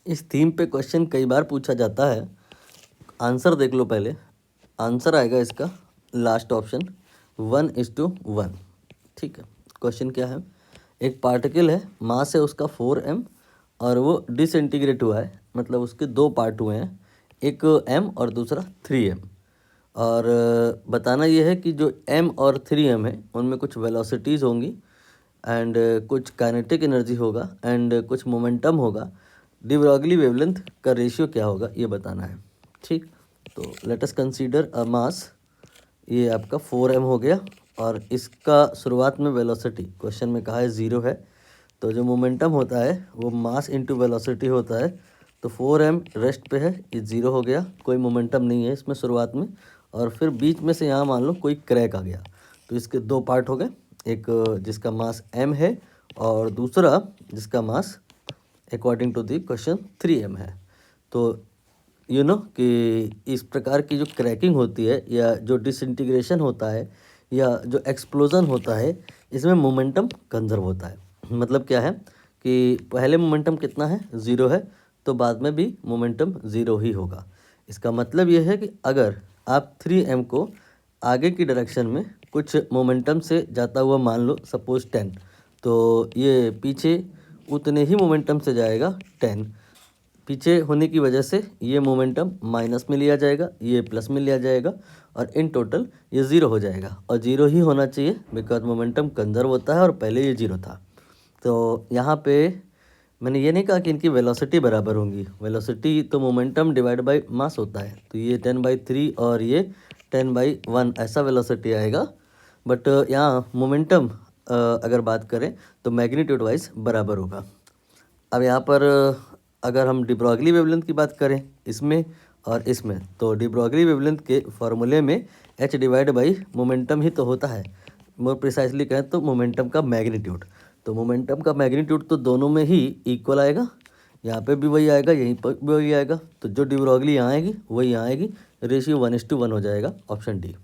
इस थीम पे क्वेश्चन कई बार पूछा जाता है। आंसर देख लो पहले। आंसर आएगा इसका लास्ट ऑप्शन 1:1। ठीक है। क्वेश्चन क्या है, एक पार्टिकल है, मास है उसका 4m और वो डिसइंटीग्रेट हुआ है, मतलब उसके दो पार्ट हुए हैं, एक m और दूसरा 3m। और बताना ये है कि जो m और 3m है उनमें कुछ वेलोसिटीज़ होंगी एंड कुछ काइनेटिक एनर्जी होगा एंड कुछ मोमेंटम होगा। डी ब्रॉगली वेवलेंथ का रेशियो क्या होगा ये बताना है। ठीक, तो लेट अस कंसीडर अ मास। ये आपका 4m हो गया और इसका शुरुआत में वेलोसिटी क्वेश्चन में कहा है 0 है, तो जो मोमेंटम होता है वो मास इंटू वेलोसिटी होता है। तो 4m रेस्ट पे है, ये 0 हो गया, कोई मोमेंटम नहीं है इसमें शुरुआत में। और फिर बीच में से यहाँ मान लो कोई क्रैक आ गया, तो इसके दो पार्ट हो गए, एक जिसका मास m है और दूसरा जिसका mass according to the question 3m है। तो यू नो कि इस प्रकार की जो क्रैकिंग होती है या जो डिसइंटीग्रेशन होता है या जो एक्सप्लोजन होता है, इसमें मोमेंटम कंजर्व होता है। मतलब क्या है कि पहले मोमेंटम कितना है, 0 है, तो बाद में भी मोमेंटम 0 ही होगा। इसका मतलब ये है कि अगर आप 3m को आगे की डायरेक्शन में कुछ मोमेंटम से जाता हुआ मान लो सपोज 10, तो ये पीछे उतने ही मोमेंटम से जाएगा 10। पीछे होने की वजह से ये मोमेंटम माइनस में लिया जाएगा, ये प्लस में लिया जाएगा और इन टोटल ये 0 हो जाएगा। और 0 ही होना चाहिए बिकॉज मोमेंटम कंजर्व होता है और पहले ये 0 था। तो यहाँ पे मैंने ये नहीं कहा कि इनकी वेलोसिटी बराबर होंगी, वेलोसिटी तो मोमेंटम डिवाइड बाय मास होता है, तो ये 10/3 और ये 10/1 ऐसा वेलोसिटी आएगा। बट यहाँ मोमेंटम अगर बात करें तो मैग्नीट्यूड वाइज बराबर होगा। अब यहाँ पर अगर हम डी ब्रॉगली वेवलेंथ की बात करें इसमें और इसमें, तो डी ब्रॉगली वेवलेंथ के फॉर्मूले में h डिवाइड बाई मोमेंटम ही तो होता है। मोर प्रिसाइजली कहें तो मोमेंटम का मैग्नीट्यूड। तो मोमेंटम का मैग्नीट्यूड तो दोनों में ही इक्वल आएगा, यहाँ पे भी वही आएगा, यहीं पर भी वही आएगा। तो जो डी ब्रॉगली यहाँ आएगी वही यहाँ आएगी, रेशियो 1:1 हो जाएगा, ऑप्शन डी।